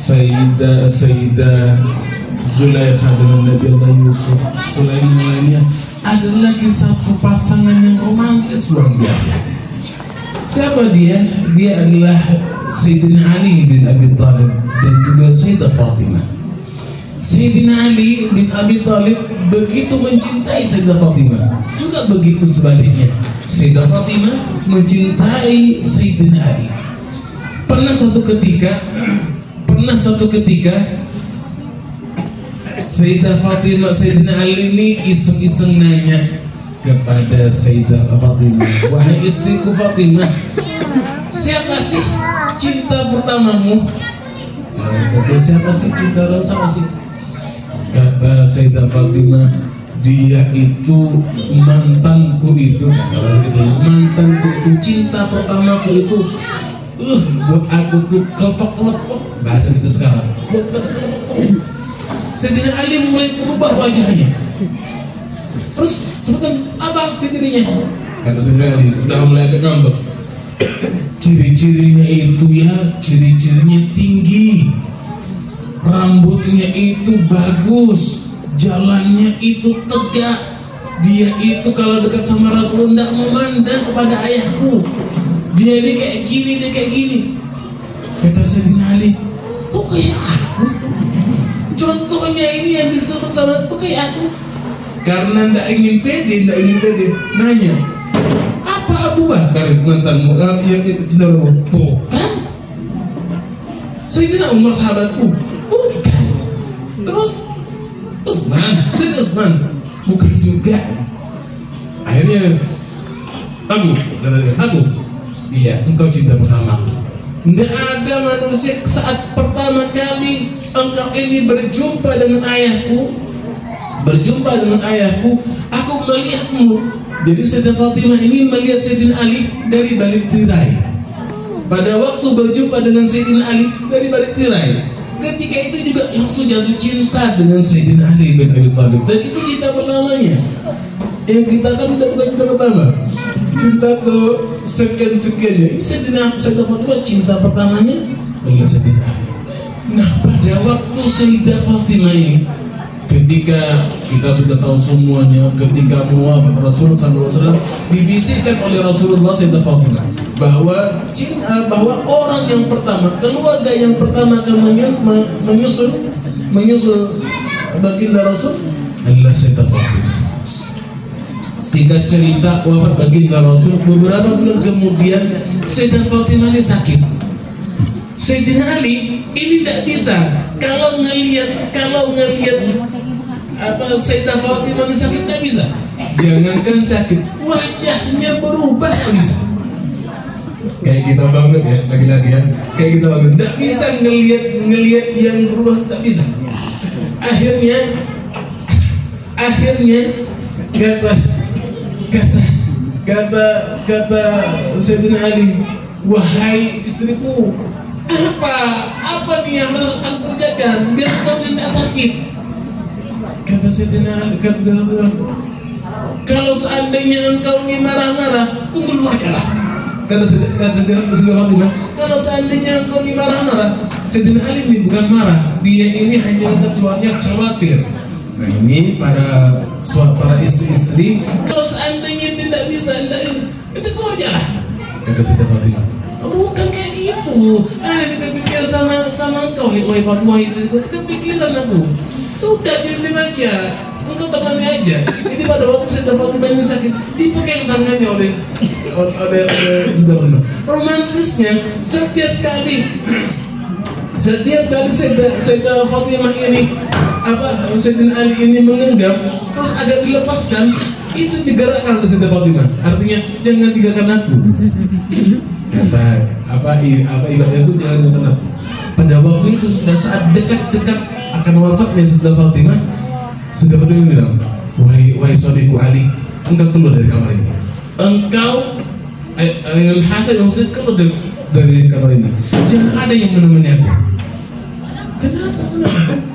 Sayyidah Zulaikha dengan Nabi Allah Yusuf, selain yang lainnya, ada lagi satu pasangan yang romantis luar biasa. Siapa dia? Dia adalah Sayyidina Ali bin Abi Thalib dan juga Sayyidah Fatimah. Sayyidina Ali bin Abi Thalib begitu mencintai Sayyidah Fatimah, juga begitu sebaliknya. Sayyidah Fatimah mencintai Sayyidina Ali. Pernah satu ketika Sayyidah Fatimah, Sayyidina Ali ini iseng-iseng nanya kepada Sayyidah Fatimah, wahai istriku Fatimah, siapa sih cinta pertamamu? Kata siapa sih cinta pertama, siapa sih? Kata Sayyidah Fatimah, dia itu mantanku itu, mantanku itu, cinta pertamaku itu, buat aku tuh kelepek-kelepek, bahasa kita sekarang, buat kelepek-kelepek. Sayyidina Ali mulai berubah wajahnya. Terus sebutkan apa ciri-cirinya? Kata Sayyidina Ali sudah mulai agak ngambek. Ciri-cirinya itu ya, ciri-cirinya tinggi, rambutnya itu bagus, jalannya itu tegak. Dia itu kalau dekat sama Rasul tidak memandang kepada ayahku. Dia ini kayak gini, dia kayak gini. Kata Sayyidina Ali, kok kayak aku? Contohnya ini yang disebut sama tuh kayak aku. Karena ndak ingin pede, nanya, apa Abu Bakar mantanmu? Yang itu cintamu? Bukan. Sayyidina Umar sahabatku? Bukan. Terus Sayyidina Utsman? Bukan juga. Akhirnya Aku? Iya, engkau cinta pertamaku. Tidak ada manusia saat pertama kali engkau ini berjumpa dengan ayahku, aku melihatmu. Jadi Sayyidah Fatimah ini melihat Sayyidina Ali dari balik tirai. Pada waktu berjumpa dengan Sayyidina Ali dari balik tirai, ketika itu juga langsung jatuh cinta dengan Sayyidina Ali bin Abi Thalib. Dan itu cinta pertamanya. Yang kita kan udah bukan cinta pertama, cinta ke sekian-sekiannya. Ini Sayyidah Fatimah cinta pertamanya adalah Sayyidina Ali. Nah, pada waktu Sayyidah Fatimah ini, ketika kita sudah tahu semuanya, ketika muwafat Rasulullah SAW, dibisikkan oleh Rasulullah Sayyidah Fatimah bahwa orang yang pertama, keluarga yang pertama akan menyusul baginda Rasul adalah Sayyidah Fatimah. Singkat cerita, wafat baginda Rasul, beberapa bulan kemudian Sayyidah Fatimah ini sakit. Sayyidina Ali ini tidak bisa kalau ngelihat Sayyidah Fatimah ini sakit, tidak bisa. Jangankan sakit, wajahnya berubah bisa. Kayak kita banget ya, lagi-lagi ya. Kayak kita banget, tidak bisa ngelihat yang berubah, tidak bisa. Akhirnya kata Sayyidina Ali, wahai istriku, apa nih yang harus aku kerjakan biar kau tidak sakit? Kata Sayyidina Ali, kalau seandainya engkau ini marah-marah, tunggu dulu aja lah. Kata Sayyidina Fatimah, kalau seandainya engkau ini marah-marah, Sayyidina Ali ini bukan marah, dia ini hanya kecuali khawatir. Nah, ini para istri-istri, kalau seandainya tidak bisa, itu keluar aja lah. Kata Sayyidah Fatimah, bukan kayak gitu. Ada kita pikir sama engkau, wahai Fatimah, itu kita pikiran aku. Udah diam aja, engkau temani aja. Jadi pada waktu Sayyidah Fatimah ini sakit, dipegang tangannya oleh Sayyidah Fatimah. Romantisnya setiap kali Sayyidah Fatimah ini Sayyidina Ali ini mengenggam, terus agak dilepaskan, itu digerakkan oleh Sayyidah Fatimah. Artinya jangan tinggalkan aku. Kata ibaratnya itu jangan tinggalkan aku. Pada waktu itu sudah saat dekat akan wafatnya Sayyidah Fatimah, Sayyidah Fatimah bilang, wahai saudaraku Ali, engkau keluar dari kamar ini. Engkau Hasan yang sudah keluar dari kamar ini. Jangan ada yang menemani aku. Kenapa?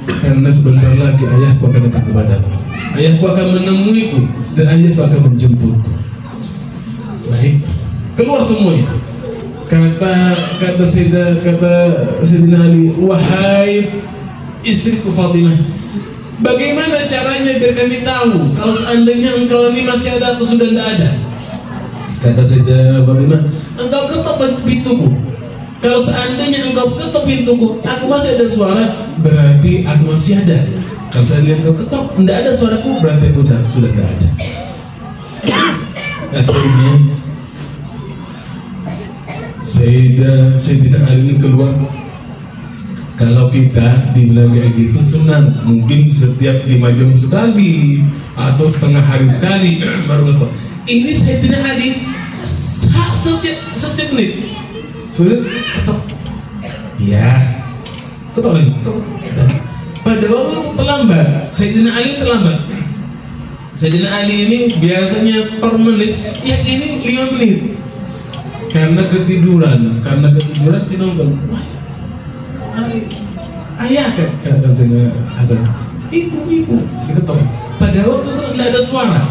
Karena sebentar lagi ayahku akan datang kepadaku. Ayahku akan menemuiku dan ayahku akan menjemputku. Baik, keluar semuanya. kata Sayyidina Ali, wahai istriku Fatimah, bagaimana caranya biar kami tahu kalau seandainya engkau ini masih ada atau sudah tidak ada? Kata Sayyidah Fatimah, engkau ketok pintuku. Kalau seandainya engkau ketok pintuku, aku masih ada suara, berarti aku masih ada. Kalau seandainya engkau ketok, tidak ada suaraku, berarti aku sudah tidak ada. Akhirnya Sayyidina Ali ini keluar. Kalau kita dibilang kayak gitu senang, mungkin setiap 5 jam sekali atau setengah hari sekali baru ketok. Ini Sayyidina Ali setiap menit sudah ketok, ya ketok lagi, ketok. Pada waktu itu terlambat, Sayyidina Ali terlambat. Sayyidina Ali ini biasanya per menit, ya ini 5 menit. Karena ketiduran dia nonton. Wah, ayah kata Sayyidina Hasan, ibu diketok. Pada waktu itu tidak ada suara,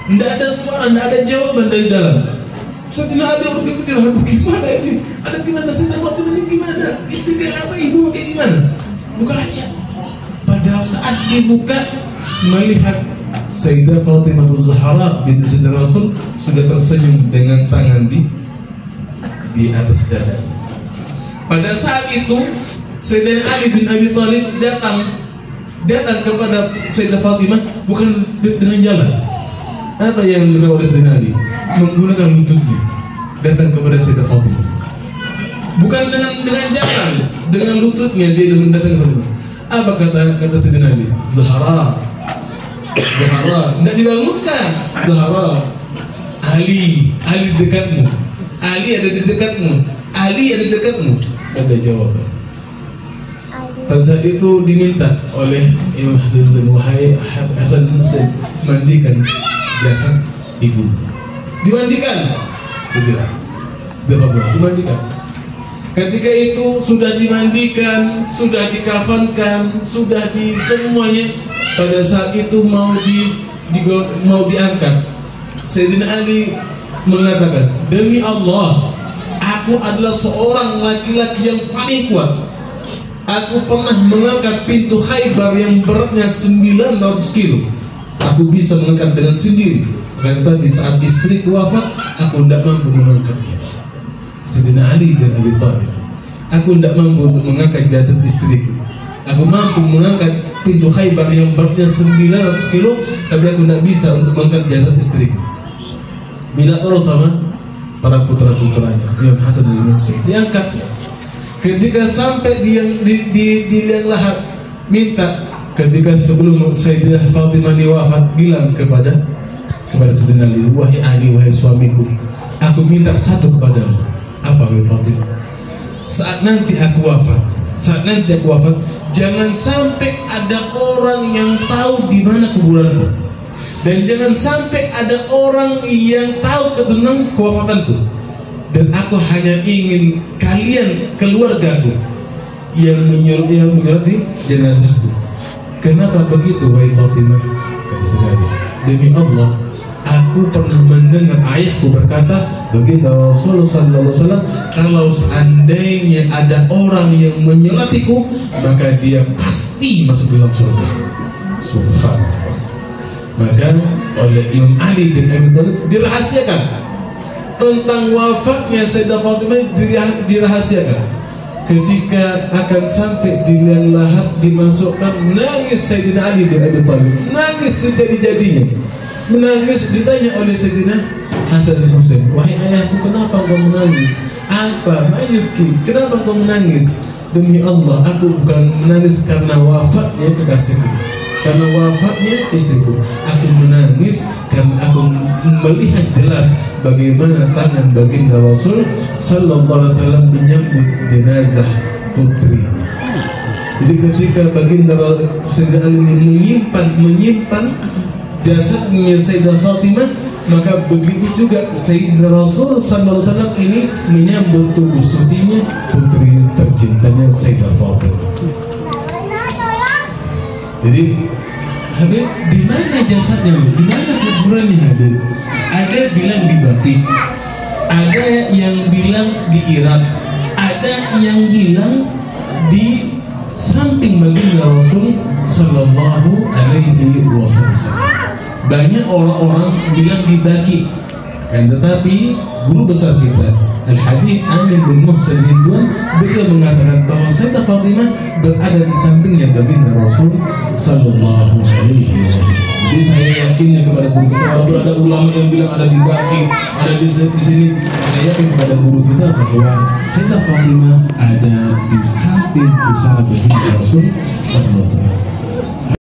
tidak ada jawaban dari dalam. Sayyidina Ali berpikir, aduh gimana ini? Ada gimana Sayyidah Fatimah ini gimana? Istri kayak apa, ibu kayak gimana? Buka aja. Pada saat dibuka, melihat Sayyidah Fatimah Az-Zahra binti Sayyidina Rasul sudah tersenyum dengan tangan di atas dada. Pada saat itu Sayyidina Ali bin Abi Thalib datang kepada Sayyidah Fatimah bukan dengan jalan. Apa yang dilakukan oleh Sayyidina Ali? Menggunakan lututnya datang kepada Sayyidah Fatimah. Bukan dengan jalan, dengan lututnya dia datang kepada Fatimah. Apa kata Sayyidina Ali? Zahra, tidak dibangunkan. Zahra, Ali dekatmu. Ali ada di dekatmu. Ali ada di dekatmu. Ada jawaban. Pada saat itu diminta oleh Imam Hasan Husain, wahai Hasan Husain, mandikan jasad ibu. Dimandikan, segera dimandikan. Ketika itu sudah dimandikan, sudah dikafankan, sudah di semuanya. Pada saat itu mau diangkat, Sayyidina Ali mengatakan, demi Allah, aku adalah seorang laki-laki yang paling kuat. Aku pernah mengangkat pintu Khaybar yang beratnya 900 kilo. Aku bisa mengangkat dengan sendiri. Karena di saat istriku wafat, aku tidak mampu mengangkatnya. Sayyidina Ali bin Abi Thalib, aku tidak mampu untuk mengangkat jasad istriku. Aku mampu mengangkat pintu Khaybar yang beratnya 900 kilo, tapi aku tidak bisa untuk mengangkat jasad istriku. Bila tolong sama para putra-putranya, Imam Hasan dan Husain, diangkat. Ketika sampai di liang lahat, minta. Ketika sebelum Sayyidah Fatimah wafat, bilang kepada Sayyidina Ali, wahai Ali, wahai suamiku, aku minta satu kepadamu. Apa wahai Fatimah? Saat nanti aku wafat, jangan sampai ada orang yang tahu di mana kuburanku, dan jangan sampai ada orang yang tahu tentang kewafatanku. Dan aku hanya ingin kalian, keluargaku, yang menyolati jenazahku. Kenapa begitu wahai Fatimah? Kata Sayyidina, demi Allah, aku pernah mendengar ayahku berkata, baginda Rasulullah SAW, kalau seandainya ada orang yang menyolatiku, maka dia pasti masuk dalam surga. Subhanallah. Maka oleh Imam Ali bin Abi Thalib dirahasiakan tentang wafatnya Sayyidah Fatimah, dirahasiakan. Ketika akan sampai di liang lahat, dimasukkan, nangis Sayyidina Ali bin Abi Thalib, nangis sejadi-jadinya, menangis. Ditanya oleh Sayyidina Hasan dan Husain, wahai ayahku, kenapa kau menangis? Apa mayuki? Kenapa kau menangis? Demi Allah, aku bukan menangis karena wafatnya kekasihku, karena wafatnya istriku. Aku menangis karena aku melihat jelas bagaimana tangan baginda Rasul Sallallahu Alaihi Wasallam menyambut jenazah putrinya. Jadi ketika baginda Sayyidina Ali menyimpan jasadnya Sayyidah Fatimah, maka begitu juga Sayyidina Rasul Sallallahu Alaihi Wasallam ini menyambut tubuh sucinya putri tercintanya Sayyidah Fatimah. Jadi Habib, di mana jasadnya? Di mana kuburannya Habib? Ada bilang di Baqi, ada yang bilang di Irak, ada yang bilang di samping baginda Rasul Sallallahu Alaihi Wasallam. Banyak orang-orang bilang di Baki, kan tetapi guru besar kita Al-Habib Amin bin Muhsin Hindwan, beliau mengatakan bahwa Sayyidah Fatimah berada di sampingnya baginda Rasul Sallallahu Alaihi Wasallam. Jadi saya yakinnya kepada guru kita, walaupun ada ulama yang bilang ada di Baki, ada di sini, saya yakin kepada guru kita bahwa Sayyidah Fatimah ada di samping pusara baginda Rasul Sallallahu Alaihi Wasallam.